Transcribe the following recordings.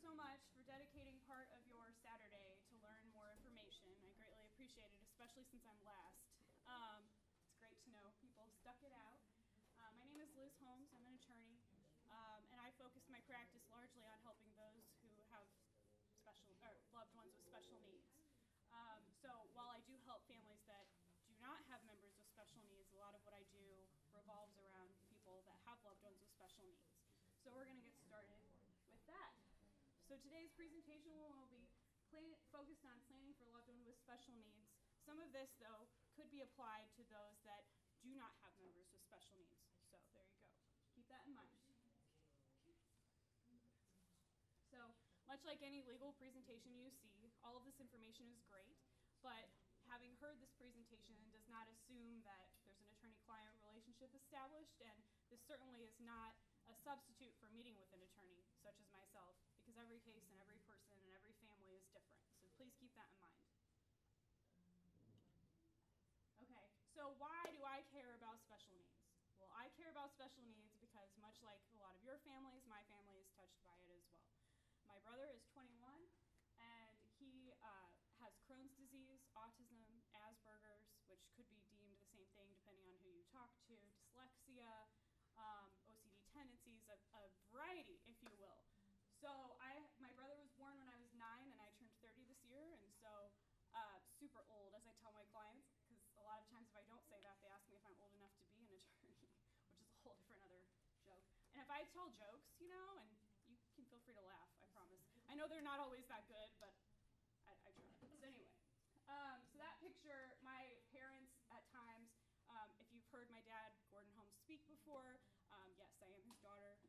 so much for dedicating part of your Saturday to learn more information. I greatly appreciate it, especially since I'm last. It's great to know people stuck it out. My name is Liz Holmes. I'm an attorney, and I focus my practice largely on helping those who have loved ones with special needs. So while I do help families that do not have members with special needs, a lot of what I do revolves around people that have loved ones with special needs. So we're going to get started with that. So today's presentation will be focused on planning for loved ones with special needs. Some of this, though, could be applied to those that do not have members with special needs. So there you go. Keep that in mind. So much like any legal presentation you see, all of this information is great, but having heard this presentation does not assume that there's an attorney-client relationship established, and this certainly is not a substitute for meeting with an attorney, such as myself, because every case and every person and every family is different. So please keep that in mind. Okay, so why do I care about special needs? Well, I care about special needs because much like a lot of your families, my family is touched by it as well. My brother is 21, and he has Crohn's disease, autism, Asperger's, which could be deemed the same thing depending on who you talk to, dyslexia, OCD tendencies, a variety, if you will. So my brother was born when I was 9, and I turned 30 this year, and so super old, as I tell my clients, because a lot of times if I don't say that, they ask me if I'm old enough to be an attorney, which is a whole different other joke. And if I tell jokes, and you can feel free to laugh, I promise. I know they're not always that good, but I try. So anyway, so that picture, my parents at times, if you've heard my dad, Gordon Holmes, speak before, yes, I am his daughter.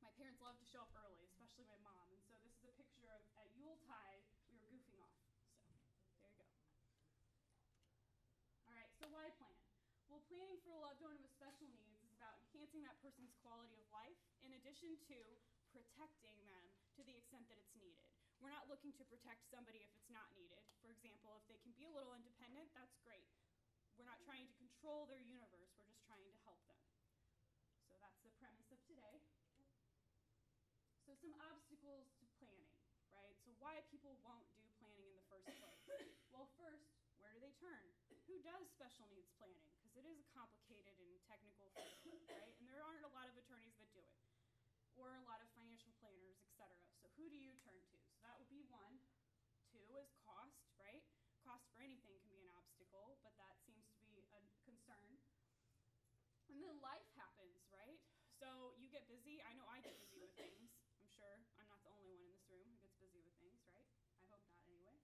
My parents love to show up early, especially my mom. And so this is a picture of, at Yuletide, we were goofing off. So there you go. All right, so why plan? Well, planning for a loved one with special needs is about enhancing that person's quality of life in addition to protecting them to the extent that it's needed. We're not looking to protect somebody if it's not needed. For example, if they can be a little independent, that's great. We're not trying to control their universe, we're just trying to help them. So that's the premise of today. So some obstacles to planning, right? So why people won't do planning in the first place. Well, first, where do they turn? Who does special needs planning? Because it is a complicated and technical field, right? And there aren't a lot of attorneys that do it, or a lot of financial planners, etc. So who do you turn to? So that would be one. Two is cost, right? Cost for anything can be an obstacle, but that seems to be a concern. And then life happens, right? So you get busy. I know I get busy with things. I'm sure I'm not the only one in this room who gets busy with things, right? I hope not anyway.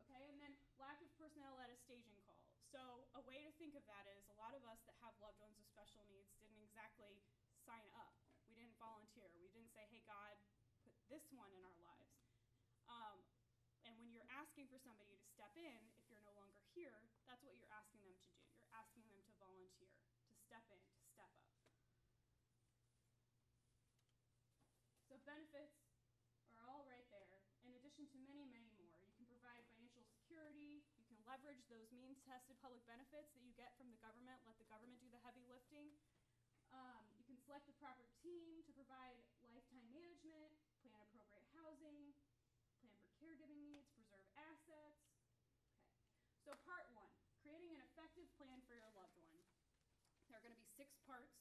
Okay, and then lack of personnel at a staging call. So a way to think of that is a lot of us that have loved ones with special needs didn't exactly sign up. We didn't volunteer. We didn't say, hey, God, put this one in our lives. And when you're asking for somebody to step in, if you're no longer here, that's what you're asking them to do. You're asking them to volunteer, to step in, to step up. So benefits are all right there, in addition to many, many more. You can provide financial security. You can leverage those means-tested public benefits that you get from the government. Let the government do the heavy lifting. You can select the proper team to provide lifetime management, plan appropriate housing, plan for caregiving needs, preserve assets. Okay. So part one, creating an effective plan for your loved one. There are going to be 6 parts,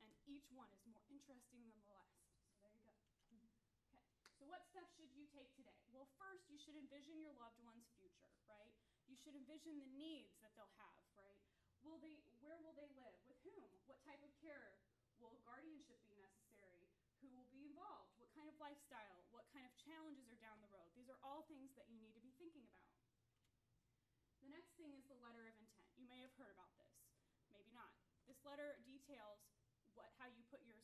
and each one is more interesting than the last. So there you go. Okay. So what steps should you take today? Well, first, you should envision your loved one's future, right? You should envision the needs that they'll have, right? Where will they live? With whom? What type of care? Will guardianship be necessary? Who will be involved? What kind of lifestyle? What kind of challenges are down the road? These are all things that you need to be thinking about. The next thing is the letter of intent. You may have heard about this, maybe not. This letter details how you put your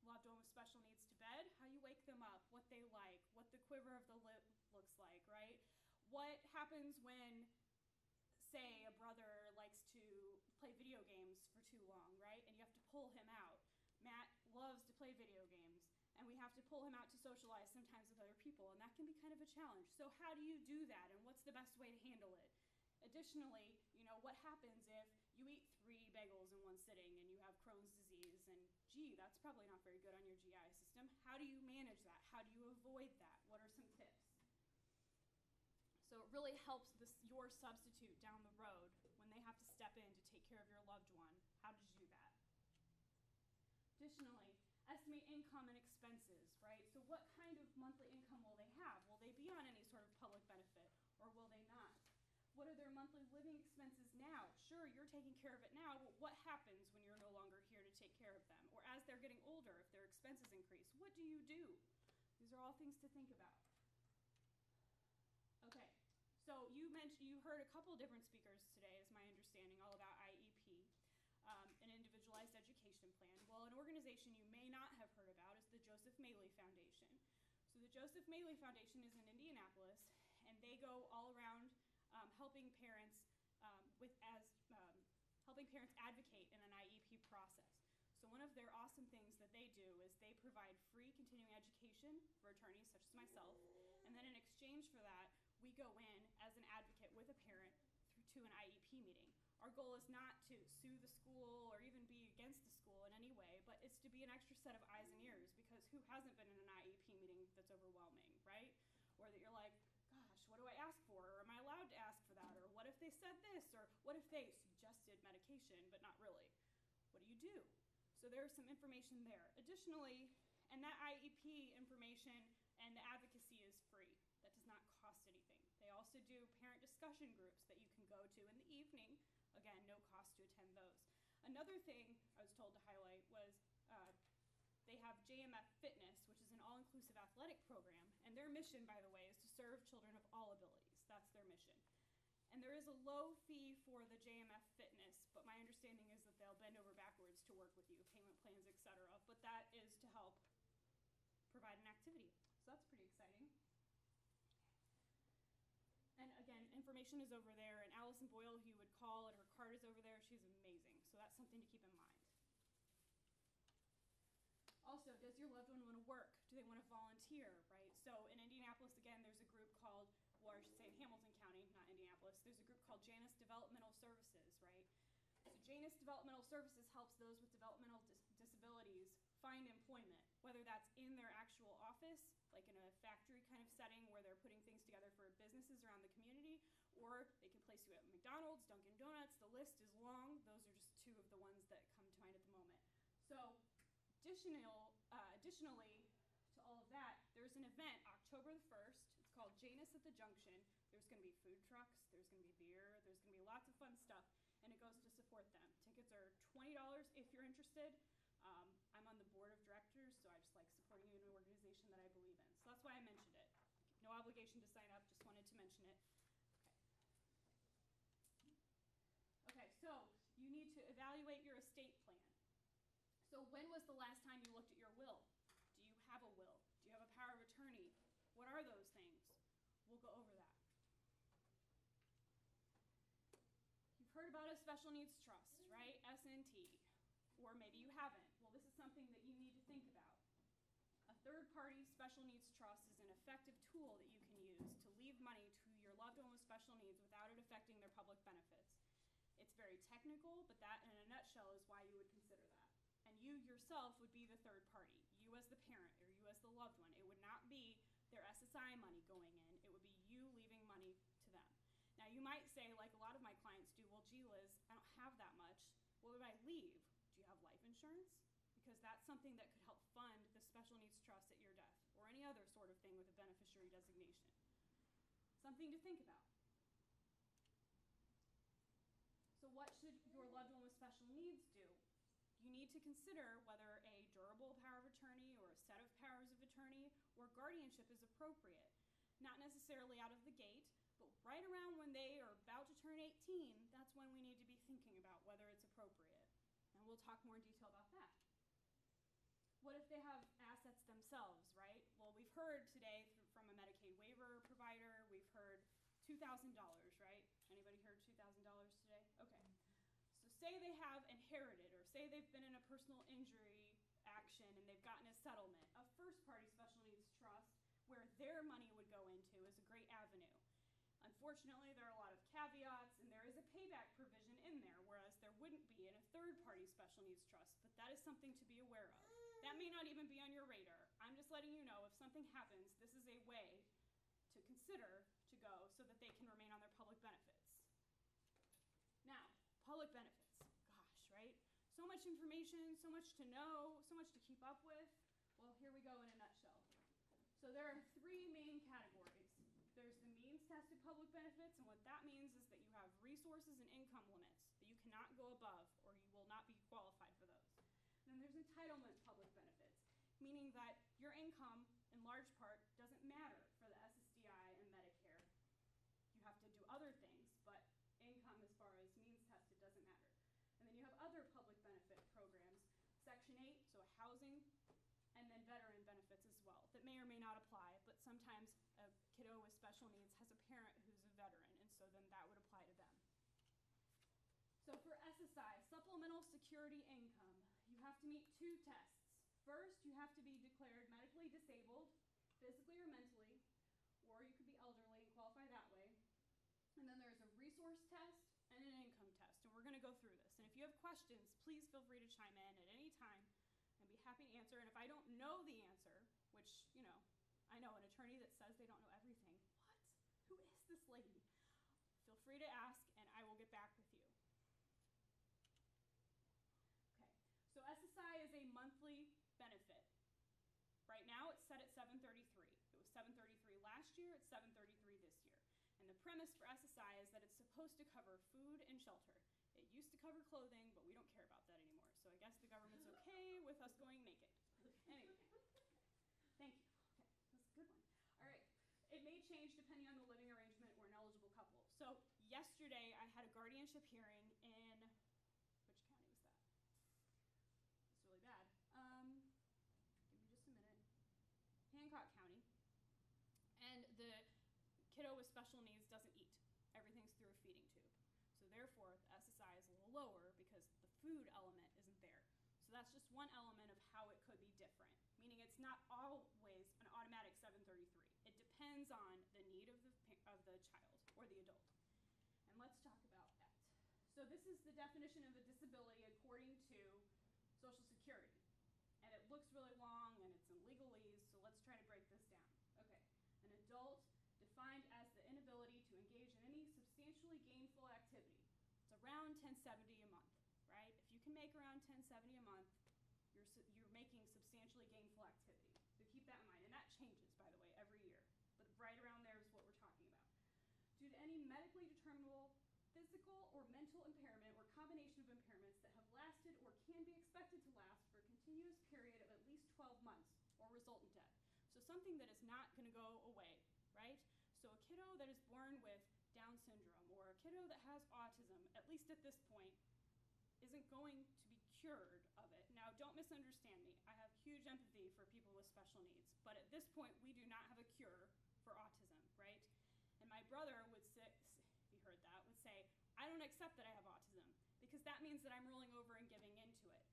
loved one with special needs to bed, how you wake them up, what they like, what the quiver of the lip looks like, right? What happens when, say, a brother likes to play video games for too long, right? And you have to pull him out. Matt loves to play video games, and we have to pull him out to socialize sometimes with other people, and that can be kind of a challenge. So how do you do that, and what's the best way to handle it? Additionally, what happens if you eat 3 bagels in one sitting and you have Crohn's disease, and gee, that's probably not very good on your GI system. How do you manage that? How do you avoid that? What are some tips? So it really helps your substitute down the road when they have to step in to take care of your loved one, how to do that. Additionally, estimate income and expenses, right? So what kind of monthly income will they have? Will they be on any sort of public benefit, or will they not? What are their monthly living expenses now? Sure, you're taking care of it now, but what happens when you're no longer here to take care of them? Or as they're getting older, if their expenses increase, what do you do? These are all things to think about. Okay, so you heard a couple different speakers today, is my understanding, all about IEP. An individualized education plan. Well, an organization you may not have heard about is the Joseph Maley Foundation. So the Joseph Maley Foundation is in Indianapolis, and they go all around helping parents helping parents advocate in an IEP process. So one of their awesome things that they do is they provide free continuing education for attorneys such as myself, and then in exchange for that, we go in as an advocate with a parent to an IEP meeting. Our goal is not to sue the school or even be against the school in any way, but it's to be an extra set of eyes and ears, because who hasn't been in an IEP meeting that's overwhelming, right? Or that you're like, gosh, what do I ask for? Or am I allowed to ask for that? Or what if they said this? Or what if they suggested medication, but not really? What do you do? So there's some information there. Additionally, and that IEP information and the advocacy is free. That does not cost anything. They also do parent discussion groups that you can go to in the evening. Again, no cost to attend those. Another thing I was told to highlight was they have JMF Fitness, which is an all-inclusive athletic program, and their mission, by the way, is to serve children of all abilities. That's their mission. And there is a low fee for the JMF Fitness, but my understanding is that they'll bend over backwards to work with you, payment plans, etc. But that is to help provide an activity. So that's pretty exciting. And again, information is over there, and Allison Boyle, who you would call, and her card is over there. She's amazing, so that's something to keep in mind. Also, does your loved one want to work? Do they want to volunteer, right? So in Indianapolis, again, there's a group called, or I should say in Hamilton County, not Indianapolis, there's a group called Janus Developmental Services, right? So Janus Developmental Services helps those with developmental disabilities find employment, whether that's in their actual office, like in a factory kind of setting where they're putting things together for businesses around the community, or they can place you at McDonald's, Dunkin' Donuts. The list is long. Those are just 2 of the ones that come to mind at the moment. So additionally to all of that, there's an event October the 1st. It's called Janus at the Junction. There's going to be food trucks, there's going to be beer, there's going to be lots of fun stuff, and it goes to support them. Tickets are $20 if you're interested. I'm on the board of directors, so I just like supporting you in an organization that I believe in. So that's why I mentioned it. No obligation to sign up, just wanted to mention it. Okay, so you need to evaluate your estate plan. So when was the last time you looked at your will? Do you have a will? Do you have a power of attorney? What are those things? We'll go over that. You've heard about a special needs trust, right? S&T. Or maybe you haven't. Well, this is something that you need to think about. A third-party special needs trust is an effective tool that you can use to leave money to your loved one with special needs without it affecting their public benefits. It's very technical, but that in a nutshell is why you would consider that. And you yourself would be the third party. You as the parent or you as the loved one. It would not be their SSI money going in. It would be you leaving money to them. Now you might say, like a lot of my clients do, well, gee, Liz, I don't have that much. What would I leave? Do you have life insurance? Because that's something that could help fund the special needs trust at your death or any other sort of thing with a beneficiary designation. Something to think about. So what should your loved one with special needs do? You need to consider whether a durable power of attorney or a set of powers of attorney or guardianship is appropriate. Not necessarily out of the gate, but right around when they are about to turn 18, that's when we need to be thinking about whether it's appropriate. And we'll talk more in detail about that. What if they have assets themselves, right? Well, we've heard today from a Medicaid waiver provider, we've heard $2,000, right? Anybody heard $2,000 today? Okay. So say they have inherited, or say they've been in a personal injury action and they've gotten a settlement. A first-party special needs trust where their money would go into is a great avenue. Unfortunately, there are a lot of caveats, and there is a payback provision in there, whereas there wouldn't be in a third-party special needs trust, but that is something to be aware of. That may not even be on your radar. I'm just letting you know if something happens, this is a way to consider to go so that they can remain on their public benefits. Now, public benefits, gosh, right? So much information, so much to know, so much to keep up with. Well, here we go in a nutshell. So there are three main categories. There's the means-tested public benefits, and what that means is that you have resources and income limits that you cannot go above, or you will not be qualified for those. And then there's entitlement public benefits, meaning that your income, in large part, doesn't matter for the SSDI and Medicare. You have to do other things, but income as far as means-tested doesn't matter. And then you have other public benefit programs, Section 8, so housing, and then veteran benefits as well, that may or may not apply, but sometimes a kiddo with special needs has a parent who's a veteran, and so then that would apply to them. So for SSI, supplemental security income, you have to meet two tests. First, you have to be declared medically disabled, physically or mentally, or you could be elderly and qualify that way. And then there's a resource test and an income test, and we're gonna go through this. And if you have questions, please feel free to chime in at any time. I'd be happy to answer, and if I don't know the answer, which, you know, I know an attorney that says they don't know everything. What? Who is this lady? Feel free to ask, and I will get back with you. Okay, so SSI is a monthly benefit. Right now, it's set at $733. It was $733 last year, it's $733 this year. And the premise for SSI is that it's supposed to cover food and shelter. It used to cover clothing, but we don't care about that anymore. So I guess the government's okay with us going naked. Anyway, thank you. Okay, that's a good one. All right, it may change depending on the living arrangement or an eligible couple. So yesterday I had a guardianship hearing in, which county was that? It's really bad. Give me just a minute. Hancock County. And the kiddo with special needs doesn't eat. Everything's through a feeding tube. So therefore, the SSI is a little lower because the food element isn't there. So that's just one element of how it could be different, meaning it's not always an automatic $733. It depends on the need of the child or the adult. And let's talk about that. So this is the definition of a disability according to Social Security. And it looks really long and it's in legalese, so let's try to break this down. Okay, an adult defined as the inability to engage in any substantially gainful activity. It's around $1070 a month, right? If you can make around $1070 a month, you're making substantially gainful activity. So keep that in mind, and that changes, by the way, every year. But right around there is what we're talking about. Due to any medically determinable physical or mental impairment or combination of impairments that have lasted or can be expected to last for a continuous period of at least 12 months or result in death. So something that is not going to go away. Right? So a kiddo that is born with Down syndrome or a kiddo that has autism, at least at this point, isn't going to be cured of it. Now, don't misunderstand me. I have huge empathy for people with special needs, but at this point, we do not have a cure for autism, right? And my brother would say, if he heard that, would say, I don't accept that I have autism because that means that I'm rolling over and giving into it.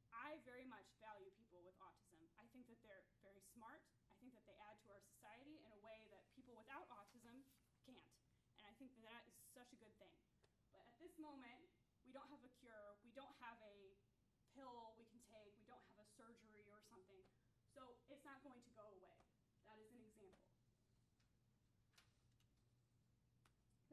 I very much value people with autism. I think that they're very smart. I think that they add to our society in a way that people without autism can't. And I think that that is such a good thing. But at this moment, we don't have a cure. We don't have a pill we can take. We don't have a surgery or something. So it's not going to go away. That is an example.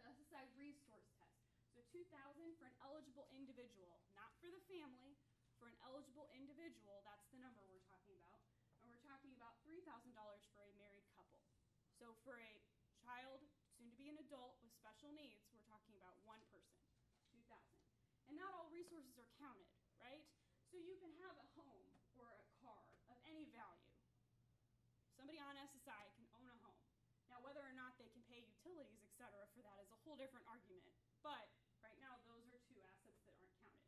The SSI resource test. So $2,000 for an eligible individual, not for the family. For an eligible individual, that's the number we're talking about. And we're talking about $3,000 for a married couple. So for a child, soon to be an adult with special needs, we're talking about one person, $2,000. And not all resources are counted, right? So you can have a home or a car of any value. Somebody on SSI can own a home. Now, whether or not they can pay utilities, et cetera, for that is a whole different argument. But right now, those are two assets that aren't counted.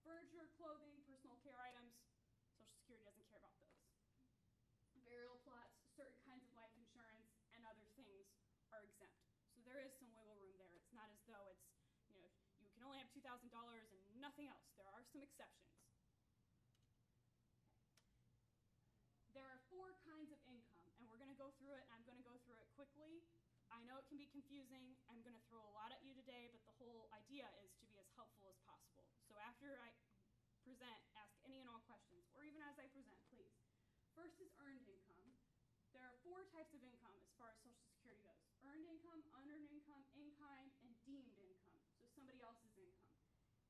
Furniture, clothing, personal care items, Social Security doesn't care about those. Burial plots, certain kinds of life insurance, and other things are exempt. So there is some wiggle room there. It's not as though it's, you know, you can only have $2,000 and nothing else. There are some exceptions. There are 4 kinds of income, and we're going to go through it, and I'm going to go through it quickly. I know it can be confusing. I'm going to throw a lot at you today, but the whole idea is to be as helpful as possible. So after I present, ask any and all questions, or even as I present, please. First is earned income. There are 4 types of income as far as Social Security goes. Earned income, unearned income, in-kind, and deemed income, so somebody else's income.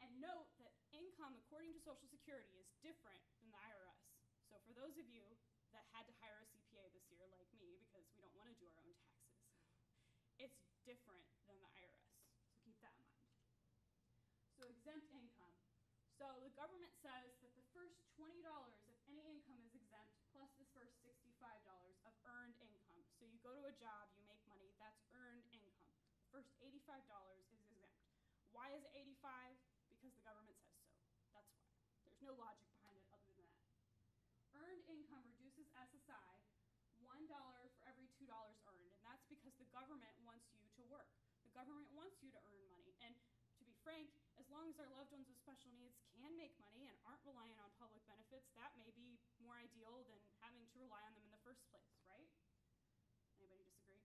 And note that income, according to Social Security, is different than the IRS. So for those of you that had to hire a CPA this year, like me, because we don't want to do our own taxes, it's different than the IRS, so keep that in mind. So exempt income. So the government says that the first $20 of any income is exempt, plus this first $65 of earned income. So you go to a job, you make money, that's earned income. The first $85 is exempt. Why is it 85? Because the government says so. That's why. There's no logic behind it other than that. Earned income reduces SSI $1 for every $2 earned, and that's because the government wants you to work. The government wants you to earn money, and to be frank, as long as our loved ones with special needs can make money and aren't reliant on public benefits, that may be more ideal than having to rely on them in the first place, right? Anybody disagree?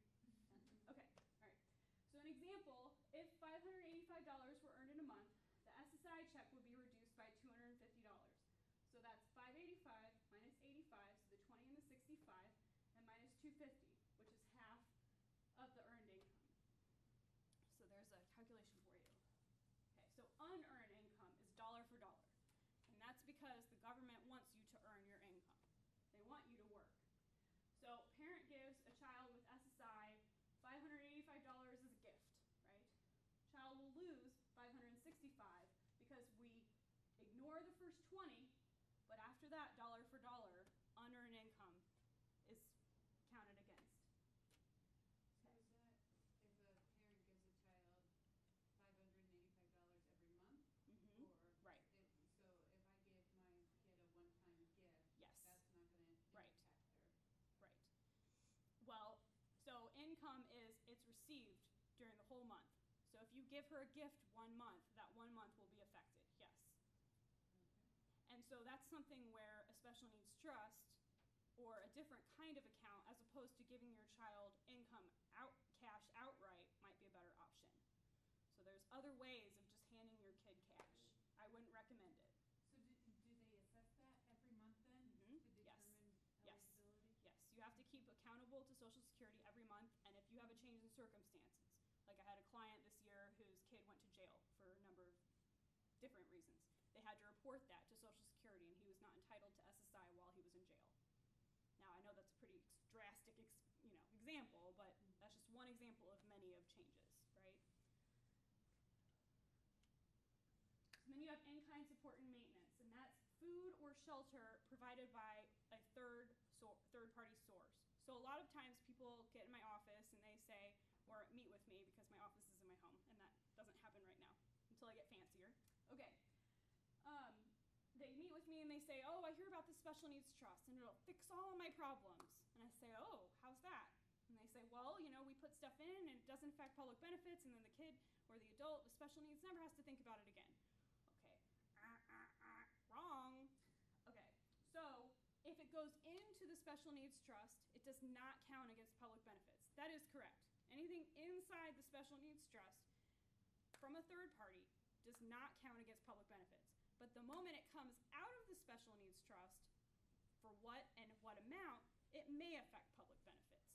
Okay, all right. So an example, if $585 were earned in a month, the SSI check would be reduced by $250. So that's 585 minus 85, so the 20 and the 65, and minus 250, which is half of the earned income. So there's a calculation for you. Okay, so unearned income is dollar for dollar. And that's because the government wants you to earn your income. They want you to work. So parent gives a child with SSI $585 as a gift, right? Child will lose $565 because we ignore the first 20, but after that, dollar for dollar, unearned income is counted against. So is that if a parent gives a child $585 every month? Mm-hmm. Or right. So if I give my kid a one-time gift, yes. That's not going to right. impact their... Right. Well, so income is, it's received during the whole month. So if you give her a gift 1 month, that 1 month will be affected, yes. Okay. And so that's something where a special needs trust or a different kind of account, as opposed to giving your child income cash outright, might be a better option. So there's other ways of just handing your kid cash. I wouldn't recommend it. So do they assess that every month then? Mm-hmm. To determine eligibility? Yes, you have to keep accountable to Social Security every month, and if you have a change in circumstances, like I had a client this year whose kid went to jail for a number of different reasons. They had to report that to Social Security, and he was not entitled to SSI while he was in jail. Now, I know that's a pretty drastic example, but that's just one example of many of changes, right? And then you have in-kind support and maintenance, and that's food or shelter provided by a third-party source. So a lot of times people get in my office and they say, or meet with me because my office is in my home, and that doesn't happen right now until I get fancier. Okay. They meet with me and they say, oh, I hear about this special needs trust and it'll fix all of my problems. And I say, oh, how's that? And they say, well, we put stuff in and it doesn't affect public benefits, and then the kid or the adult with special needs never has to think about it again. Okay. Wrong. Okay. So if it goes into the special needs trust, it does not count against public benefits. That is correct. Anything inside the special needs trust from a third party does not count against public benefits. But the moment it comes out of the special needs trust, for what and what amount, it may affect public benefits.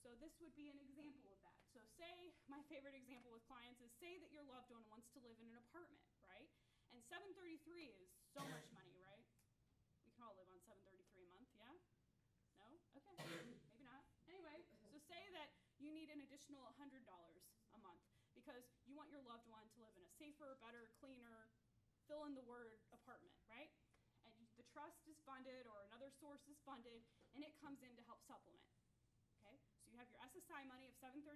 So this would be an example of that. So say, my favorite example with clients is, say that your loved one wants to live in an apartment, right? And $733 is so much money, right? We can all live on $733 a month, yeah? No? Okay, maybe not. Anyway, so say that you need an additional $100 a month because you want your loved one to live in a safer, better, cleaner, fill in the word apartment, right? And the trust is funded or another source is funded, and it comes in to help supplement. Okay? So you have your SSI money of $733,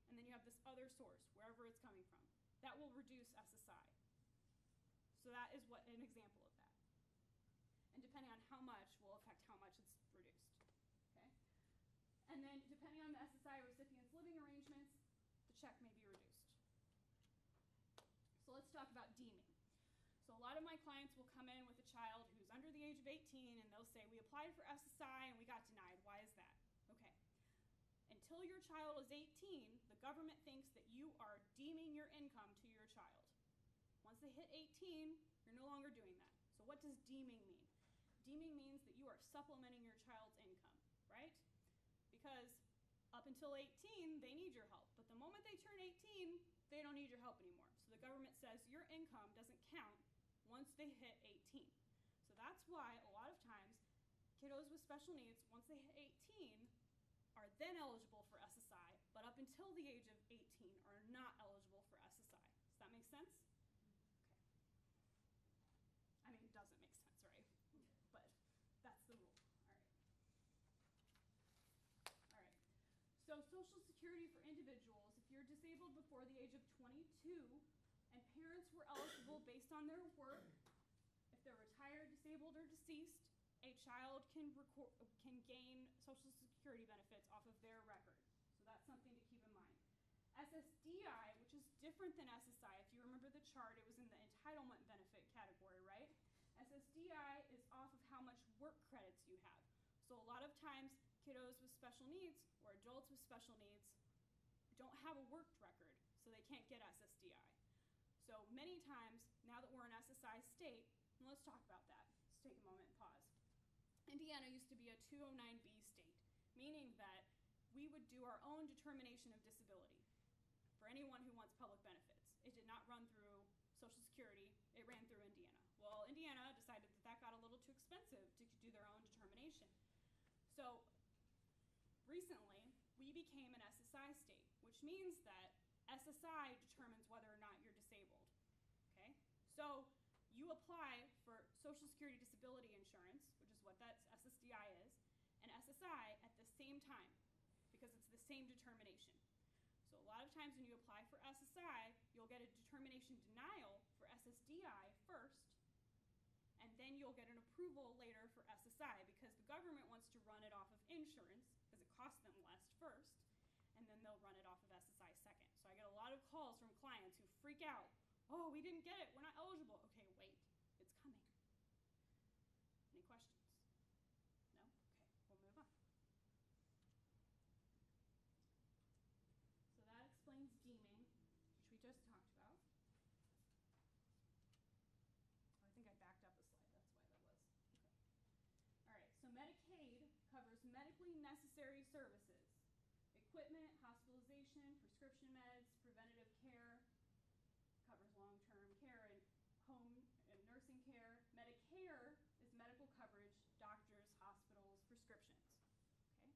and then you have this other source, wherever it's coming from. That will reduce SSI. So that is an example of that. And depending on how much will affect how much it's reduced. Okay? And then depending on the SSI recipient's living arrangements, the check may be reduced. So let's talk about deeming. So a lot of my clients will come in with a child who's under the age of 18, and they'll say, we applied for SSI and we got denied. Why is that? Okay. Until your child is 18, the government thinks that you are deeming your income to your child. Once they hit 18, you're no longer doing that. So what does deeming mean? Deeming means that you are supplementing your child's income, right? Because up until 18, they need your help. But the moment they turn 18, they don't need your help anymore. So the government says your income doesn't count once they hit 18. So that's why a lot of times kiddos with special needs, once they hit 18, are then eligible for SSI, but up until the age of 18 are not eligible for SSI. Does that make sense? Okay. I mean, it doesn't make sense, right? But that's the rule. All right. So Social Security for individuals, if you're disabled before the age of 22 and parents were eligible based on their work, if they're retired, disabled, or deceased, a child can gain Social Security benefits off of their record. So that's something to keep in mind. SSDI, which is different than SSI, if you remember the chart, it was in the entitlement benefit category, right? SSDI is off of how much work credits you have. So a lot of times, kiddos with special needs or adults with special needs don't have a worked record, so they can't get SSDI. So many times, now that we're an SSI state, and let's talk about that. Let's take a moment and pause. Indiana used to be a 209B state, meaning that we would do our own determination of disability for anyone who wants public benefits. It did not run through Social Security, it ran through Indiana. Well, Indiana decided that that got a little too expensive to do their own determination. So recently, we became an SSI state, which means that SSI determines whether or not you're disabled, okay? So you apply for Social Security disability insurance, which is what that SSDI is, and SSI at the same time, because it's the same determination. So a lot of times when you apply for SSI, you'll get a determination denial for SSDI first, and then you'll get an approval later for SSI because the government wants to run it off of insurance because it costs them less first, and then they'll run it off of SSI second. So I get a lot of calls from clients who freak out. Oh, we didn't get it. We're not eligible. Okay, wait. It's coming. Any questions? No? Okay, we'll move on. So that explains deeming, which we just talked about. I think I backed up a slide. That's why that was. Okay. All right, so Medicaid covers medically necessary services. Equipment, hospitalization, prescription meds, preventative care, covers long-term care and home and nursing care. Medicare is medical coverage, doctors, hospitals, prescriptions. Okay.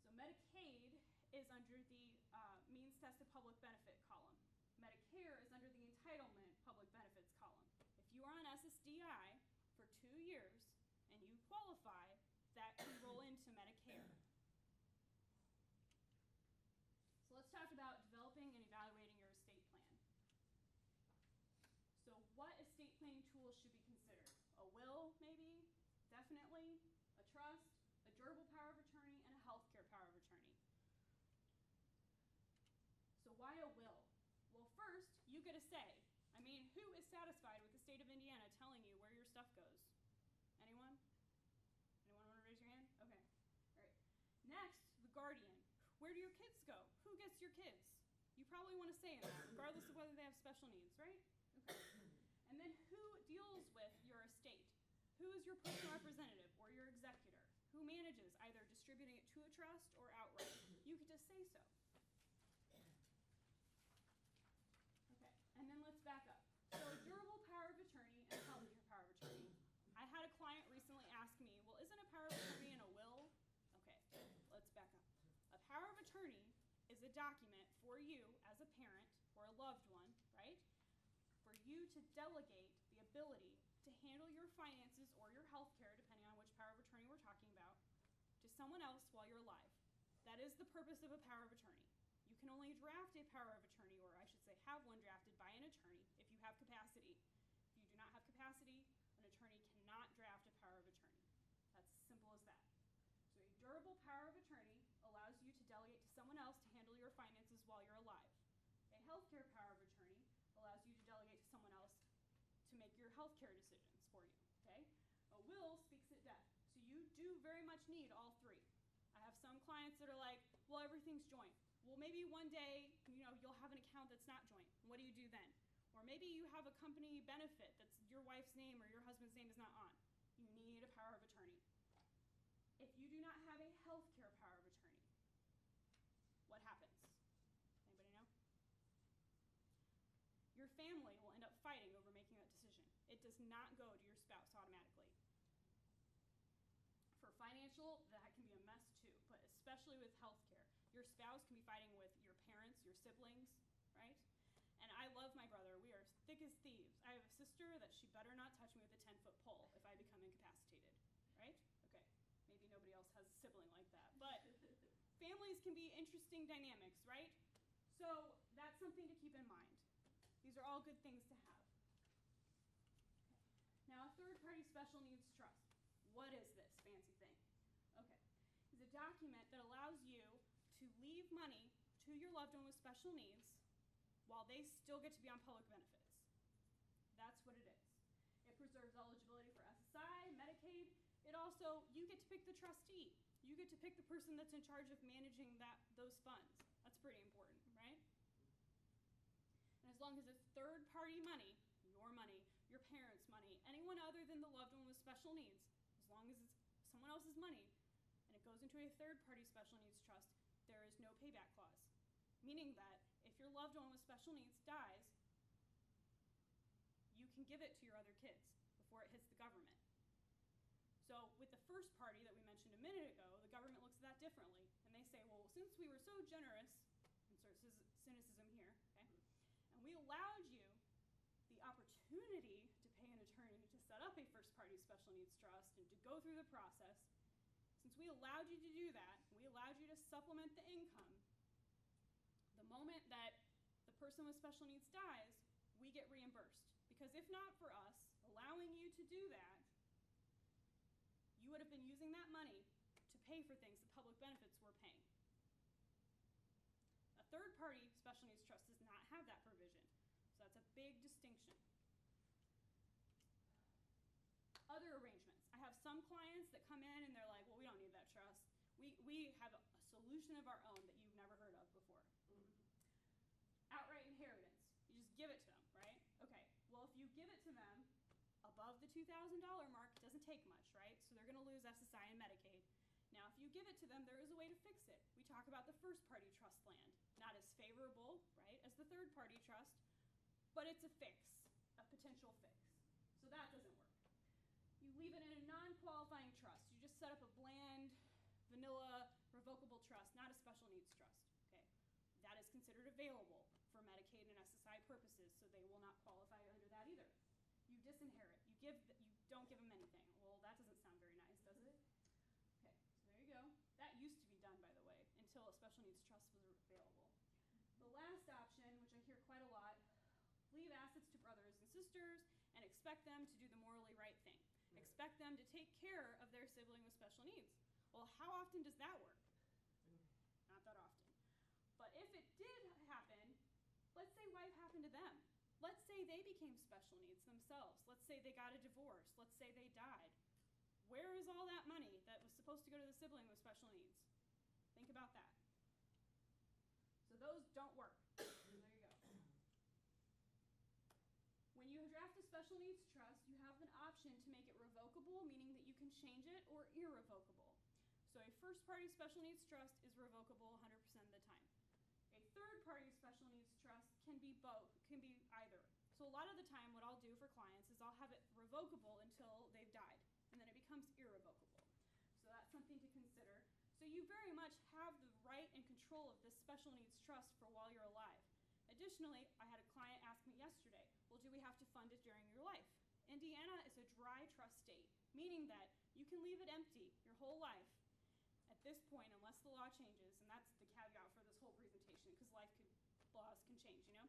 So Medicaid is under the means tested public benefit column. Medicare is under the entitlement public benefits column. If you are on SSDI for 2 years and you qualify, that can roll into Medicare. So let's talk about developing and evaluating your estate plan. So what estate planning tools should be considered? A will, maybe, definitely, a trust, a durable power of attorney, and a healthcare power of attorney. So why a will? Well, first, you get a say. I mean, who is satisfied with the state of Indiana telling you where your stuff goes? Anyone? Anyone want to raise your hand? Okay. All right. Next, the guardian. Where do your kids go? Who gets your kids? You probably want to say in that, regardless of whether they have special needs, right? Okay. And then who deals with your estate? Who is your personal representative or your executor? Who manages either distributing it to a trust or outright? You could just say so. Okay, and then let's back up. So a durable power of attorney and a healthcare power of attorney. I had a client recently ask me, well, isn't a power of attorney in a will? Okay, let's back up. A power of attorney is a document for you as a parent or a loved one, right? For you to delegate the ability to handle your finances or your health care, depending on which power of attorney we're talking about, to someone else while you're alive. That is the purpose of a power of attorney. You can only draft a power of attorney, or I should say have one drafted by an attorney if you have capacity. If you do not have capacity, an attorney cannot draft a power of attorney. That's as simple as that. So a durable power of attorney allows you to delegate to someone else to handle your finances while you're alive. A healthcare power of attorney allows you to delegate to someone else to make your healthcare decisions for you, okay? A will speaks at death. So you do very much need all three. I have some clients that are like, well, everything's joint. maybe one day, you'll have an account that's not joint. What do you do then? Or maybe you have a company benefit that's your wife's name or your husband's name is not on. You need a power of attorney. If you do not have a healthcare power of attorney, what happens? Anybody know? Your family will end up fighting over making that decision. It does not go to your spouse automatically. For financial, that can be a mess too, but especially with healthcare. Your spouse can be fighting with your parents, your siblings, right? And I love my brother. We are thick as thieves. I have a sister that she better not touch me with a 10-foot pole if I become incapacitated, right? Okay, maybe nobody else has a sibling like that, but families can be interesting dynamics, right? So that's something to keep in mind. These are all good things to have. Okay. Now, a third-party special needs trust. What is this fancy thing? Okay, it's a document that allows you to leave money to your loved one with special needs while they still get to be on public benefits. That's what it is. It preserves eligibility for SSI, Medicaid. It also, you get to pick the trustee. You get to pick the person that's in charge of managing those funds. That's pretty important, right? And as long as it's third-party money, your parents' money, anyone other than the loved one with special needs, as long as it's someone else's money, and it goes into a third-party special needs trust, there is no payback clause. Meaning that if your loved one with special needs dies, you can give it to your other kids before it hits the government. So with the first party that we mentioned a minute ago, the government looks at that differently. And they say, well, since we were so generous, insert cynicism here, okay, and we allowed you the opportunity to pay an attorney to set up a first-party special needs trust and to go through the process, since we allowed you to do that, we allowed you to supplement the income, the moment that the person with special needs dies, we get reimbursed. Because if not for us allowing you to do that, you would have been using that money to pay for things the public benefits were paying. A third-party special needs trust does not have that provision. So that's a big distinction. Other arrangements. I have some clients that come in and they're like, well, we don't need that trust. We have a solution of our own that you've never heard of before. Outright inheritance. You just give it to them, right? Okay, well, if you give it to them above the $2,000 mark, it doesn't take much, right? So they're going to lose SSI and Medicaid. Now, if you give it to them, there is a way to fix it. We talk about the first-party trust land. Not as favorable, right, as the third-party trust, but it's a fix, a potential fix. So that doesn't work. You leave it in a non-qualifying trust. You just set up a bland, vanilla, revocable trust, not a special needs trust, okay? That is considered available for Medicaid and SSI purposes, so they will not qualify under that either. You disinherit. You don't give them anything. Well, that doesn't sound very nice, does it? Okay, so there you go. That used to be done, by the way, until a special needs trust was available. The last option, which I hear quite a lot, leave assets to brothers and sisters and expect them to do the morally right thing. Right. Expect them to take care of their sibling with special needs. Well, how often does that work? Not that often. But if it did happen, let's say life happened to them. Let's say they became special needs themselves. Let's say they got a divorce. Let's say they died. Where is all that money that was supposed to go to the sibling with special needs? Think about that. So those don't work. So there you go. When you draft a special needs trust, you have an option to make it revocable, meaning that you can change it, or irrevocable. So a first-party special needs trust is revocable 100% of the time. A third-party special needs trust can be both, can be either. So a lot of the time what I'll do for clients is I'll have it revocable until they've died, and then it becomes irrevocable. So that's something to consider. So you very much have the right and control of this special needs trust for while you're alive. Additionally, I had a client ask me yesterday, well, do we have to fund it during your life? Indiana is a dry trust state, meaning that you can leave it empty your whole life at this point, unless the law changes, and that's the caveat for this whole presentation, because laws can change, you know?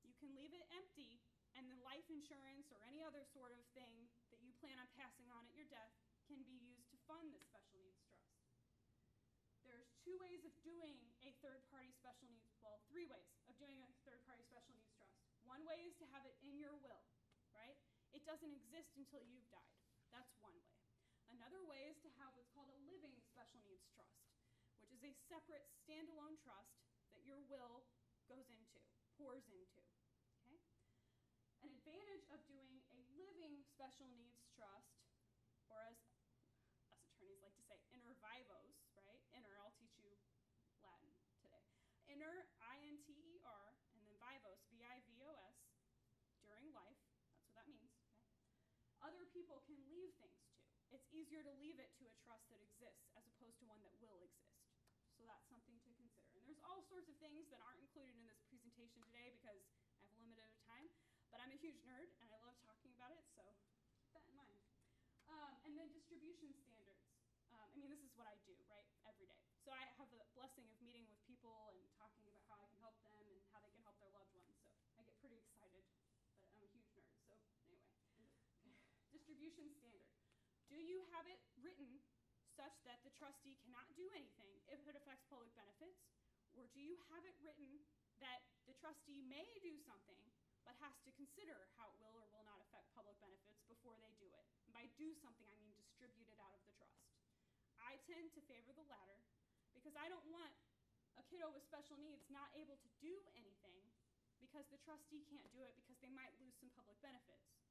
You can leave it empty, and the life insurance or any other sort of thing that you plan on passing on at your death can be used to fund this special needs trust. There's two ways of doing a third-party special needs, well, three ways of doing a third-party special needs trust. One way is to have it in your will, right? It doesn't exist until you've died. That's one way. Another way is to have what's called a living special needs trust, which is a separate standalone trust that your will goes into, pours into. Okay? An advantage of doing a living special needs trust, or as us attorneys like to say, inter vivos, right? Inter, I'll teach you Latin today. Inter, I-N-T-E-R, and then vivos, V-I-V-O-S, during life. That's what that means. Okay? Other people can leave things to. It's easier to leave it to a trust that exists as opposed to one that will exist. So that's something to consider. And there's all sorts of things that aren't included in this presentation today because I have limited time, but I'm a huge nerd and I love talking about it, so keep that in mind. And then distribution standards. This is what I do, right, every day. So I have the blessing of meeting with people and talking about how I can help them and how they can help their loved ones. So I get pretty excited, but I'm a huge nerd. So anyway, distribution standard. Do you have it written such that the trustee cannot do anything if it affects public benefits? Or do you have it written that the trustee may do something but has to consider how it will or will not affect public benefits before they do it? And by do something, I mean distribute it out of the trust. I tend to favor the latter because I don't want a kiddo with special needs not able to do anything because the trustee can't do it because they might lose some public benefits. Okay?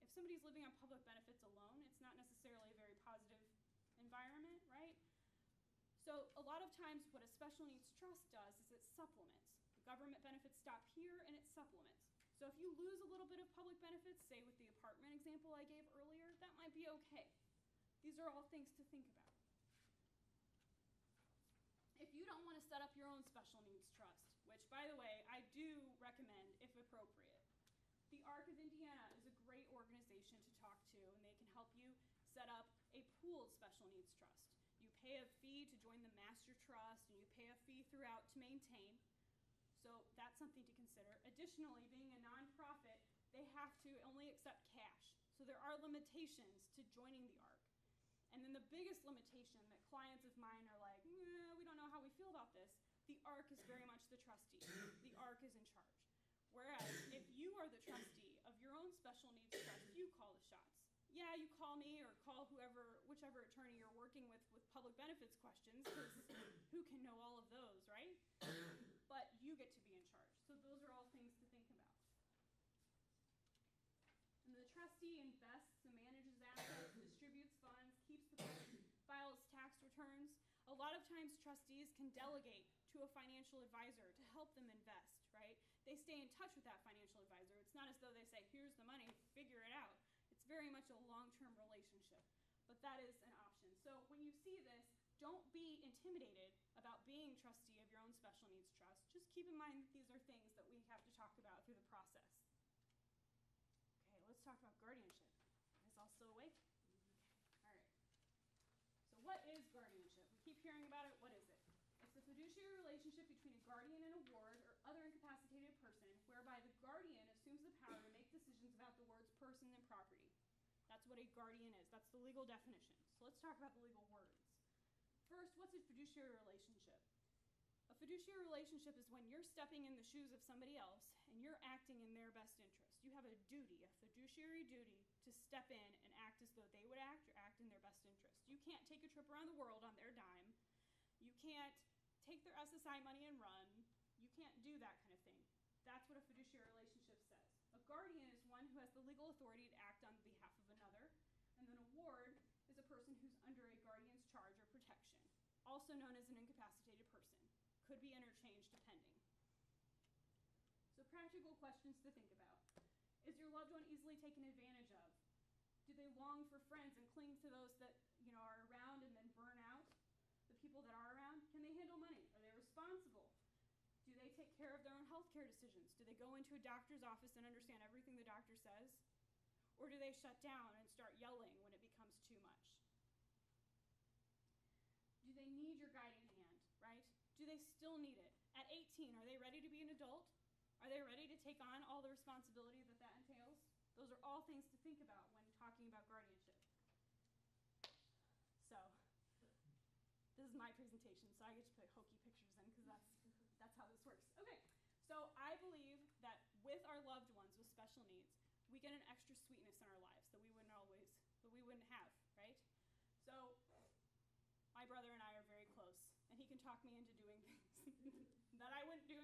If somebody's living on public benefits alone, it's not necessarily a very positive environment, right? So a lot of times what a special needs trust does is it supplements. The government benefits stop here and it supplements. So if you lose a little bit of public benefits, say with the apartment example I gave earlier, that might be okay. These are all things to think about. If you don't want to set up your own special needs trust, which, by the way, I do recommend if appropriate, the ARC of Indiana is a great organization to talk to, and they can help you set up a pooled special needs trust. You pay a fee to join the master trust, and you pay a fee throughout to maintain. So that's something to consider. Additionally, being a nonprofit, they have to only accept cash. So there are limitations to joining the ARC. And then the biggest limitation that clients of mine are like, we don't know how we feel about this, the ARC is very much the trustee. The ARC is in charge. Whereas if you are the trustee of your own special needs trust, you call the shots. Yeah, you call me or call whichever attorney you're working with public benefits questions, because who can know all of those, right? But you get to be in charge. So those are all things to think about. And the trustee invests and manages assets, distributes funds, keeps the files tax returns. A lot of times trustees can delegate to a financial advisor to help them invest, right? They stay in touch with that financial advisor. It's not as though they say, here's the money, figure it out. It's very much a long-term relationship, but that is an option. So when you see this, don't be intimidated about being trustee of your own special needs trust. Just keep in mind that these are things that we have to talk about through the process. Okay, let's talk about guardianship. You guys all still awake? All right. So what is guardianship? We keep hearing about it. What is it? It's the fiduciary relationship between a guardian and a ward or other incapacitated person whereby the guardian assumes the power to make decisions about the ward's person and property. That's what a guardian is. That's the legal definition. So let's talk about the legal words. First, what's a fiduciary relationship? A fiduciary relationship is when you're stepping in the shoes of somebody else and you're acting in their best interest. You have a duty, a fiduciary duty, to step in and act as though they would act or act in their best interest. You can't take a trip around the world on their dime. You can't take their SSI money and run. You can't do that kind of thing. That's what a fiduciary relationship says. A guardian is one who has the legal authority to act on behalf of another. And then a ward is a person who's under a guardian's charge or protection, also known as an incapacitated person. Could be interchanged depending. So practical questions to think about. Is your loved one easily taken advantage of? Do they long for friends and cling to those that are around and then burn out the people that are around? Can they handle money? Are they responsible? Do they take care of their own healthcare decisions? Do they go into a doctor's office and understand everything the doctor says? Or do they shut down and start yelling when it becomes too much? Do they need your guiding hand, right? Do they still need it? At 18, are they ready to be an adult? Are they ready to take on all the responsibility that entails? Those are all things to think about when talking about guardianship. So, this is my presentation, so I get to put hokey pictures in because that's how this works. Okay, so I believe that with our loved ones with special needs, we get an extra sweetness in our lives that we wouldn't have, right? So, my brother and I are very close, and he can talk me into doing things that I wouldn't do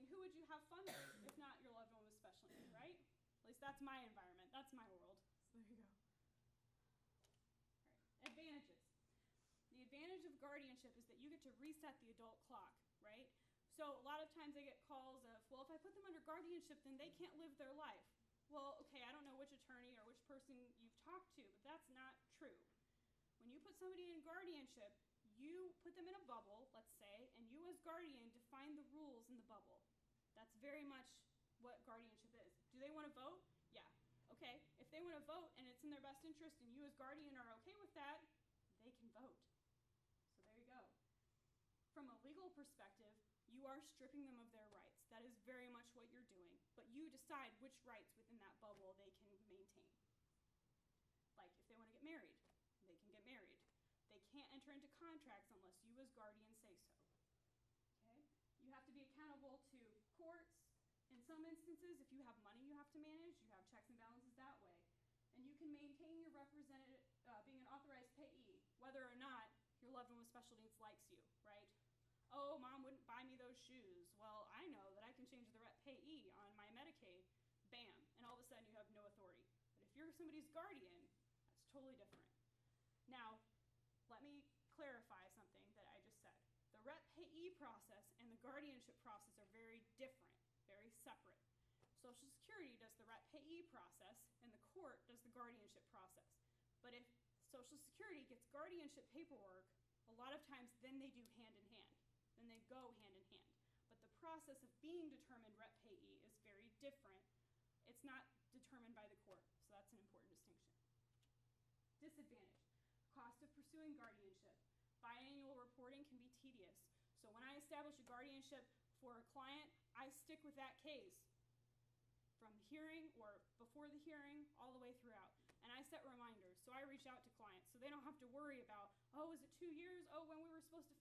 who would you have fun with if not your loved one with special needs, right? At least that's my environment. That's my world. So there you go. All right. Advantages. The advantage of guardianship is that you get to reset the adult clock, right? So a lot of times I get calls of, well, if I put them under guardianship, then they can't live their life. Well, okay, I don't know which attorney or which person you've talked to, but that's not true. When you put somebody in guardianship, you put them in a bubble, let's say, and you as guardian define the rules in the bubble. That's very much what guardianship is. Do they want to vote? Yeah. Okay, if they want to vote and it's in their best interest and you as guardian are okay with that, they can vote. So there you go. From a legal perspective, you are stripping them of their rights. That is very much what you're doing. But you decide which rights within that bubble they can maintain. Like if they want to get married, they can get married. They can't enter into contracts unless you as guardian say so. Okay? You have to be accountable to courts. In some instances, if you have money you have to manage, you have checks and balances that way. And you can maintain your representative, being an authorized payee, whether or not your loved one with special needs likes you, right? Oh, mom wouldn't buy me those shoes. Well, I know that I can change the rep payee on my Medicaid. Bam. And all of a sudden you have no authority. But if you're somebody's guardian, that's totally different. Now, let me clarify something that I just said. The rep payee process and the guardianship process are very different, very separate. Social Security does the rep payee process and the court does the guardianship process. But if Social Security gets guardianship paperwork, a lot of times then they do hand in hand. Then they go hand in hand. But the process of being determined rep payee is very different. It's not determined by the court, so that's an important distinction. Disadvantage. Cost of pursuing guardianship. Biannual reporting can be tedious. So when I establish a guardianship for a client, I stick with that case from the hearing or before the hearing all the way throughout. And I set reminders. So I reach out to clients so they don't have to worry about, oh, is it 2 years? Oh, when were we supposed to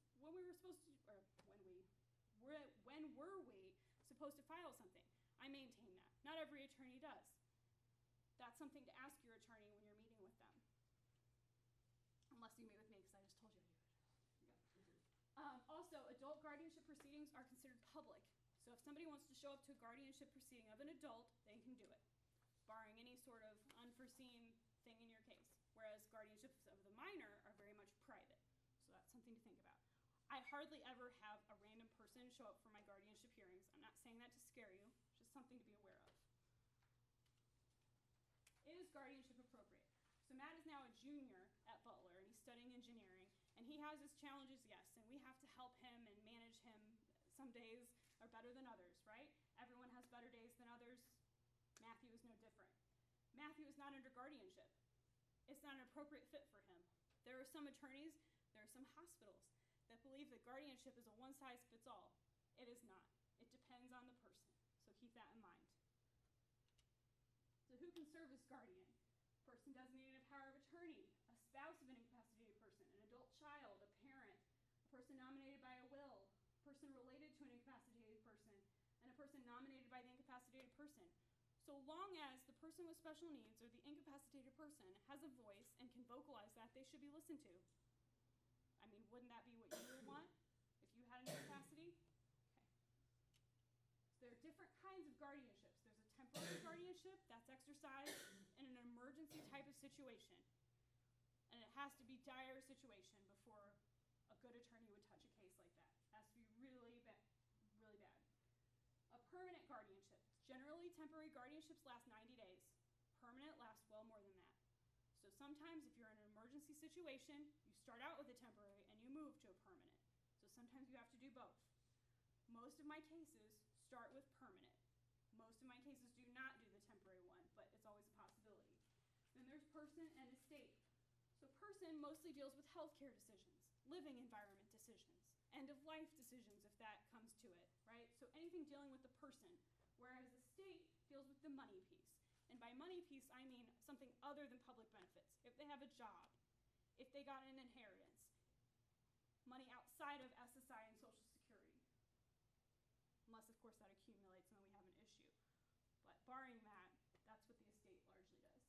file something? I maintain that. Not every attorney does. That's something to ask your attorney when you're meeting with them. Unless you meet with me, because I just told you I do it. Also, adult guardianship proceedings are considered public. So if somebody wants to show up to a guardianship proceeding of an adult, they can do it, barring any sort of unforeseen thing in your case. Whereas guardianships of the minor are very much private. So that's something to think about. I hardly ever have a random person show up for my guardianship hearings. I'm not saying that to scare you, just something to be aware of. Is guardianship appropriate? So Matt is now a junior at Butler, and he's studying engineering, and he has his challenges, yes, and we have to help him and manage him. Some days are better than others, right? Everyone has better days than others. Matthew is no different. Matthew is not under guardianship. It's not an appropriate fit for him. There are some attorneys, there are some hospitals that believe that guardianship is a one-size-fits-all. It is not. It depends on the person, so keep that in mind. So who can serve as guardian? Person designated a power of attorney, a spouse of an incapacitated person, an adult child, a parent, a person nominated by a will, a person related to an incapacitated person, and a person nominated by the incapacitated person. So long as the person with special needs or the incapacitated person has a voice and can vocalize that, they should be listened to. I mean, wouldn't that be what you would want if you had an incapacity? Okay. So there are different kinds of guardianships. There's a temporary guardianship that's exercised in an emergency type of situation. And it has to be dire situation before a good attorney would touch a case like that. It has to be really bad, really bad. A permanent guardianship. Generally, temporary guardianships last 90 days. Permanent lasts well more than that. So sometimes if you're in an emergency situation, you start out with a temporary and you move to a permanent. So sometimes you have to do both. Most of my cases start with permanent. Most of my cases do not do the temporary one, but it's always a possibility. Then there's person and estate. So person mostly deals with healthcare decisions, living environment decisions, end of life decisions if that comes to it, right? So anything dealing with the person, whereas estate deals with the money piece. And by money piece, I mean something other than public benefits. If they have a job, if they got an inheritance, money outside of SSI and Social Security. Unless, of course, that accumulates and then we have an issue. But barring that, that's what the estate largely does.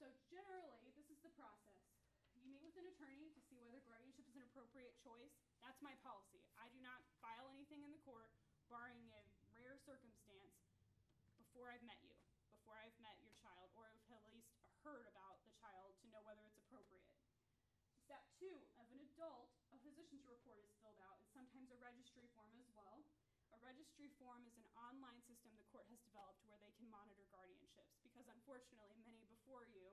So generally, this is the process. You meet with an attorney to see whether guardianship is an appropriate choice. That's my policy. I do not file anything in the court, barring a rare circumstance, before I've met you, before I've met your child, or have at least heard about the child to know whether it's appropriate. Step 2, of an adult, a physician's report is filled out, and sometimes a registry form as well. A registry form is an online system the court has developed where they can monitor guardianships, because unfortunately many before you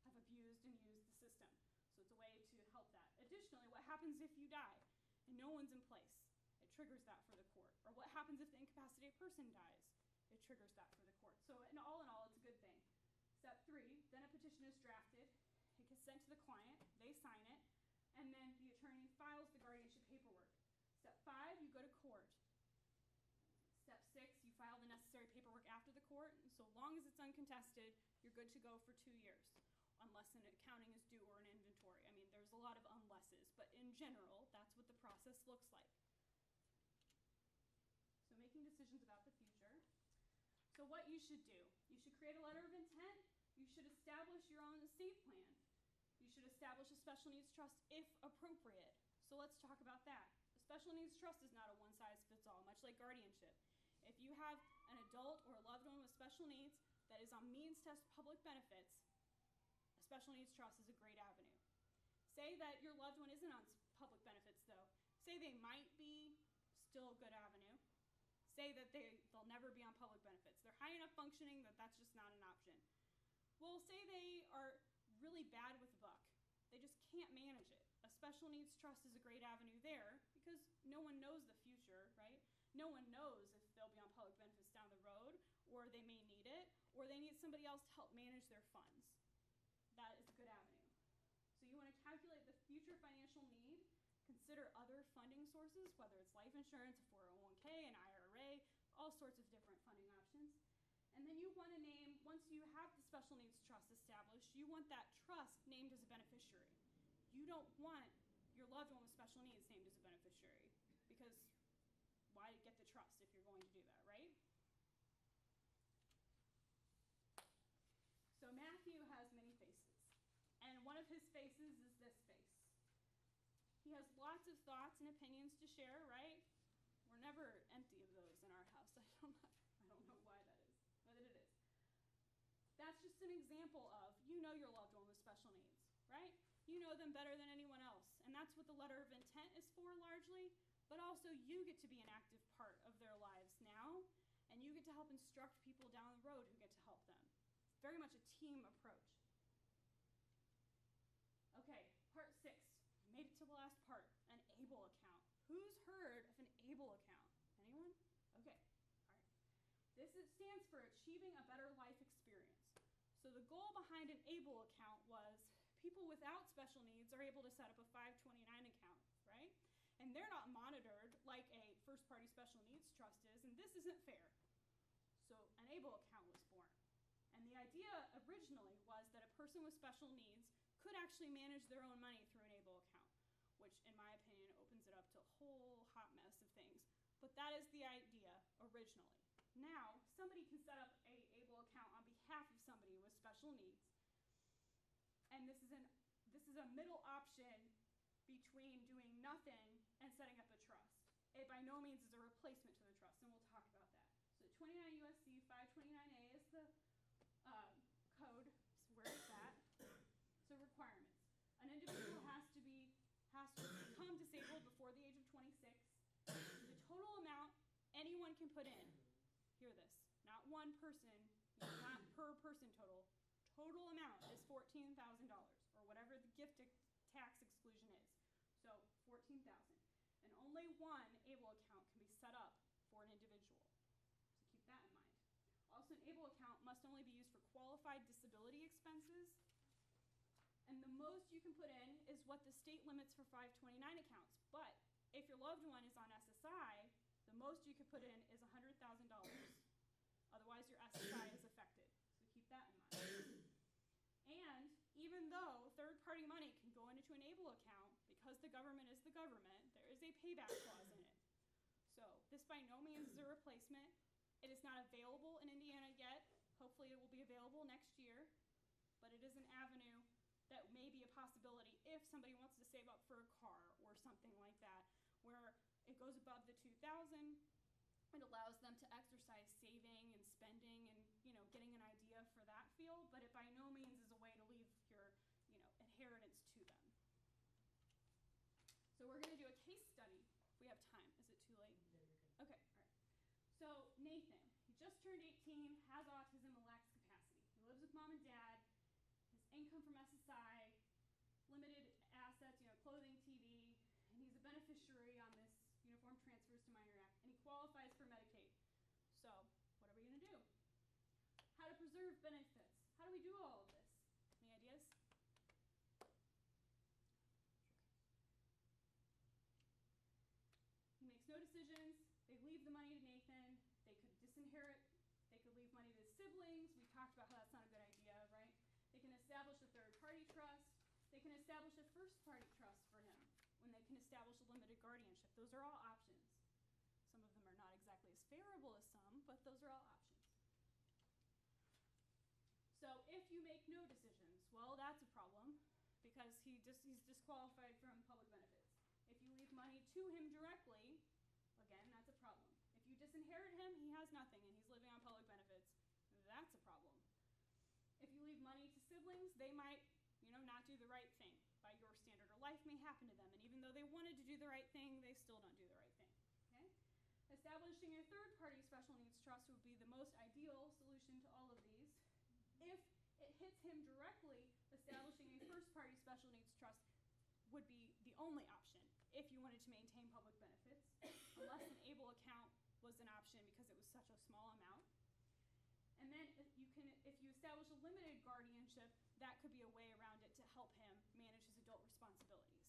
have abused and used the system. So it's a way to help that. Additionally, what happens if you die and no one's in place? It triggers that for the court. Or what happens if the incapacitated person dies? It triggers that for the court. So in all, it's a good thing. Step 3, then a petition is drafted. It gets sent to the client. They sign it. And then the attorney files the guardianship paperwork. Step 5, you go to court. Step 6, you file the necessary paperwork after the court. And so long as it's uncontested, you're good to go for 2 years, unless an accounting is due or an inventory. I mean, there's a lot of unlesses, but in general, that's what the process looks like. So making decisions about the future. So what you should do, you should create a letter of intent. You should establish your own estate plan. You should establish a special needs trust if appropriate. So let's talk about that. A special needs trust is not a one-size-fits-all, much like guardianship. If you have an adult or a loved one with special needs that is on means test public benefits, a special needs trust is a great avenue. Say that your loved one isn't on public benefits, though. Say they might be, still a good avenue. Say that they'll never be on public benefits. They're high enough functioning that that's just not an option. Well, say they are really bad with a buck. They just can't manage it. A special needs trust is a great avenue there because no one knows the future, right? No one knows if they'll be on public benefits down the road, or they may need it, or they need somebody else to help manage their funds. That is a good avenue. So you want to calculate the future financial need, consider other funding sources, whether it's life insurance, a 401k, an IRA, all sorts of different funding options. And then you want to name, once you have the special needs trust established, you want that trust named as a beneficiary. You don't want your loved one with special needs named as a beneficiary, because why get the trust if you're going to do that, right? So Matthew has many faces, and one of his faces is this face. He has lots of thoughts and opinions to share, right? We're never empty of those in our house. I don't know why that is, but it is. That's just an example of, you know your loved one with special needs, right? You know them better than anyone else, and that's what the letter of intent is for largely, but also you get to be an active part of their lives now, and you get to help instruct people down the road who get to help them. It's very much a team approach. Okay, part 6. Made it to the last part, an ABLE account. Who's heard of an ABLE account? Anyone? Okay, all right. This stands for Achieving a Better Life Experience. So the goal behind an ABLE account was people without special needs are able to set up a 529 account, right? And they're not monitored like a first-party special needs trust is, and this isn't fair. So an ABLE account was born. And the idea originally was that a person with special needs could actually manage their own money through an ABLE account, which in my opinion opens it up to a whole hot mess of things. But that is the idea originally. Now, somebody can set up an ABLE account on behalf of somebody with special needs. And this is a middle option between doing nothing and setting up a trust. It by no means is a replacement to the trust, and we'll talk about that. So 29 U.S.C. 529A is the code, so where it's at. So requirements. An individual has to become disabled before the age of 26. The total amount anyone can put in, hear this, not one person, not per person total. Total amount is $14,000, or whatever the gift tax exclusion is. So $14,000. And only one ABLE account can be set up for an individual. So keep that in mind. Also, an ABLE account must only be used for qualified disability expenses. And the most you can put in is what the state limits for 529 accounts. But if your loved one is on SSI, the most you could put in is $100,000. Otherwise, your SSI is affected. So keep that in mind. And even though third-party money can go into an ABLE account, because the government is the government, there is a payback clause in it. So this by no means is a replacement. It is not available in Indiana yet. Hopefully it will be available next year. But it is an avenue that may be a possibility if somebody wants to save up for a car or something like that, where it goes above the $2,000. It allows them to exercise saving and spending and, getting an idea for that field, but it by no means is a way to leave your, inheritance to them. So we're going to do a case study. If we have time. Is it too late? No, you're good. Okay, all right. So Nathan, he just turned 18, has autism and lacks capacity. He lives with mom and dad. His income from SSI, limited assets, clothing, TV, and he's a beneficiary on this Uniform Transfers to Minor Act, and he qualifies for Medicaid. So what are we going to do? How to preserve benefits? How do we do all of this? Any ideas? He makes no decisions. They leave the money to Nathan. They could disinherit. They could leave money to his siblings. We talked about how that's not a good idea, right? They can establish a third-party trust. They can establish a first-party trust for him when they can establish a limited guardianship. Those are all options. Some of them are not exactly as favorable as some, but those are all options. So if you make no decisions, well, that's a problem because he's disqualified from public benefits. If you leave money to him directly, again, that's a problem. If you disinherit him, he has nothing and he's living on public benefits. That's a problem. If you leave money to siblings, they might, not do the right thing by your standard, or life may happen to them, and even though they wanted to do the right thing, they still don't do the right thing. Okay? Establishing a third-party special needs trust would be the most ideal solution to all of these. If it hits him directly, establishing a first-party special needs trust would be the only option if you wanted to maintain public benefits, unless an ABLE account was an option because it was such a small amount. And then if you establish a limited guardianship, that could be a way around it to help him manage his adult responsibilities.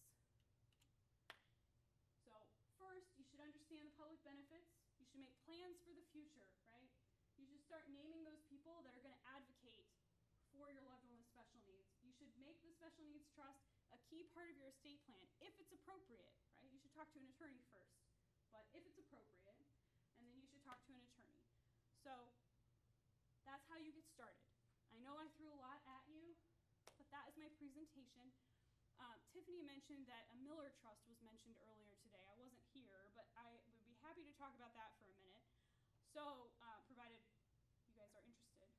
So first, you should understand the public benefits. You should make plans for the future, right? You should start naming those people that are going to advocate for your loved one with special needs. You should make the special needs trust a key part of your estate plan, if it's appropriate, right? You should talk to an attorney first, but if it's appropriate, and then you should talk to an attorney. So that's how you get started. I know I threw a lot at you, but that is my presentation. Tiffany mentioned that a Miller Trust was mentioned earlier today. I wasn't here, but I would be happy to talk about that for a minute. So, provided you guys are interested.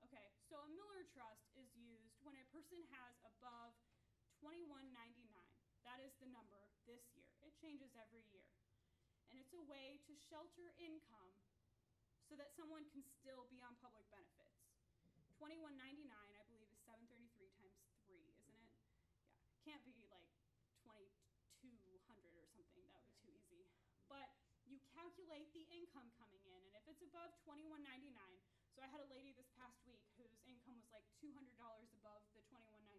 Okay, so a Miller Trust is used when a person has above $21.99. That is the number this year. It changes every year. And it's a way to shelter income so that someone can still be on public benefits. $21.99, I believe, is $733 times 3, isn't it? Yeah, can't be like $2,200 or something. That would be too easy. But you calculate the income coming in, and if it's above $21.99, so I had a lady this past week whose income was like $200 above the $21.99.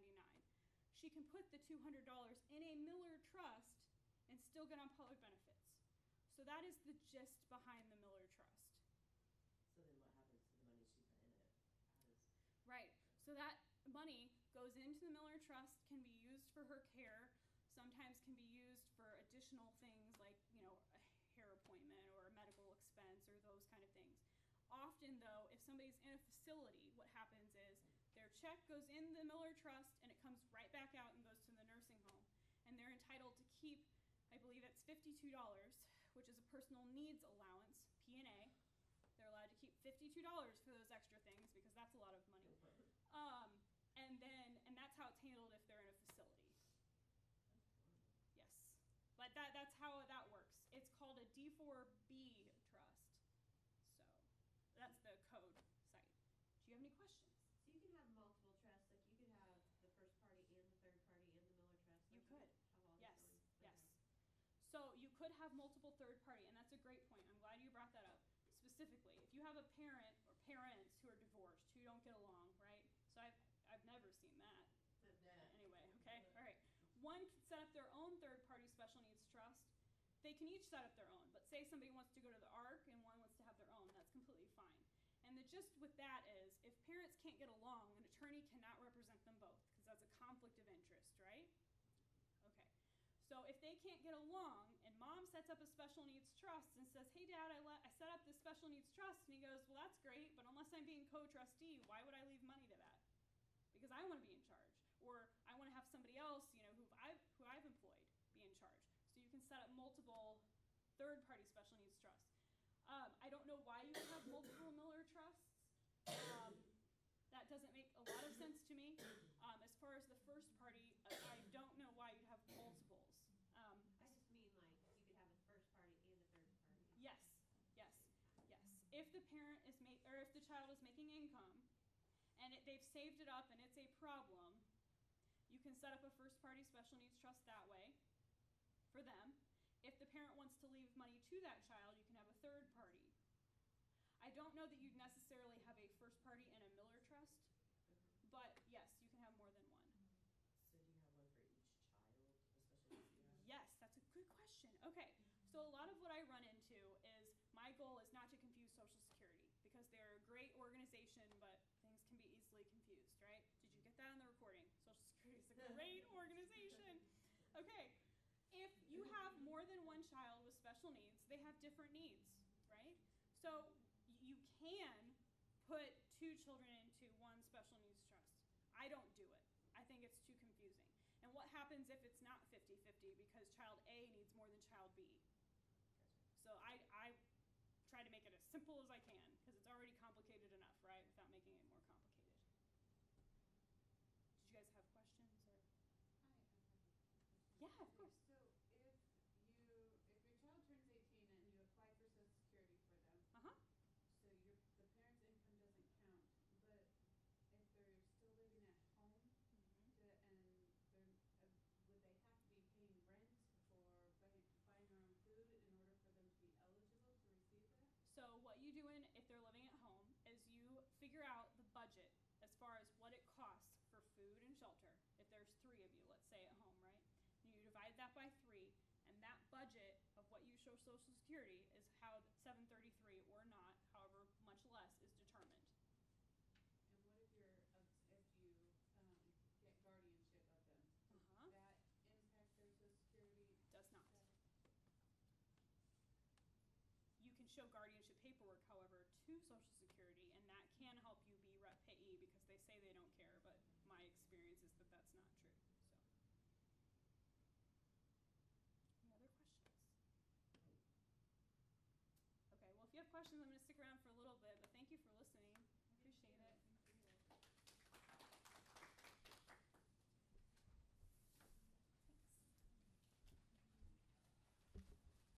She can put the $200 in a Miller Trust and still get on public benefits. So that is the gist behind the Miller Trust. So then what happens to the money she put in it? Right. So that money goes into the Miller Trust, can be used for her care, sometimes can be used for additional things like, a hair appointment or a medical expense or those kind of things. Often, though, if somebody's in a facility, what happens is their check goes in the Miller Trust and it comes right back out and goes to the nursing home. And they're entitled to keep, I believe it's $52, which is a personal needs allowance, P&A. They're allowed to keep $52 for those extra things because that's a lot of money. And that's how it's handled if they're in a facility. Yes. But that's how that works. It's called a D4B trust. So that's the code site. Do you have any questions? So you can have multiple trusts, like you could have the first party and the third party and the Miller Trust. You like could. Have all Yes. these going. Yes. So you could have multiple third party, and that's a great point. I'm glad you brought that up. Specifically, if you have a parent or parents who are divorced, who don't get along, right? So I've never seen that. Anyway, okay, all right. One can set up their own third-party special needs trust. They can each set up their own, but say somebody wants to go to the ARC and one wants to have their own, that's completely fine. And the gist with that is, if parents can't get along, an attorney cannot represent them both, because that's a conflict of interest, right? Okay. So if they can't get along, and mom sets up a special needs trust and says, hey, Dad, I set up this special needs trust, and he goes, well, that's great, but unless I'm being co-trustee, why would I leave money to that? Because I want to be in charge, or I want to have somebody else, who I've employed be in charge. So you can set up multiple third-party special needs trusts. I don't know why you would have multiple Miller trusts. That doesn't make a lot of sense to me. As far as the first party, I don't know why you'd have multiples. I just mean like you could have a first party and a third party. Yes, yes, yes. If the parent is or if the child is making income, and they've saved it up and it's a problem, you can set up a first party special needs trust that way for them. If the parent wants to leave money to that child, you can have a third party. I don't know that you'd necessarily have a first party and a Miller trust, but yes, you can have more than one. So do you have one for each child, especially if you have? Yes, that's a good question. Okay, so a lot of what I run into is my goal is not to confuse Social Security because they're a great organization, but things can be easily confused, right? Did you get that in the recording? Social Security is a great organization. Okay, if you have more than one child with special needs, they have different needs, right? So you can put two children into one special needs trust. I don't do it. I think it's too confusing. And what happens if it's not 50-50 because child A needs more than child B? So I try to make it as simple as I can because it's already complicated enough, right, without making it more complicated. Did you guys have questions? Or? I have a question. Yeah, of course. So if your child turns 18 and you apply for Social Security for them, Uh-huh. so the parent's income doesn't count, but if they're still living at home, would they have to be paying rent or buying their own food in order for them to be eligible to receive that? So what you do if they're living at home is you figure out the budget as far as what it costs for food and shelter. If there's 3 of you, let's say, at home, right? And you divide that by 3, and that budget of what you show Social Security is how 733 or not, however much less, is determined. And what if you get guardianship of them? Uh-huh. Does that impact their Social Security? Does not. You can show guardianship paperwork, however, to Social Security, and that can help you be rep payee because they say they don't care, but my experience is that that's not true. So, any other questions? Okay, well, if you have questions, I'm going to stick around for a little bit, but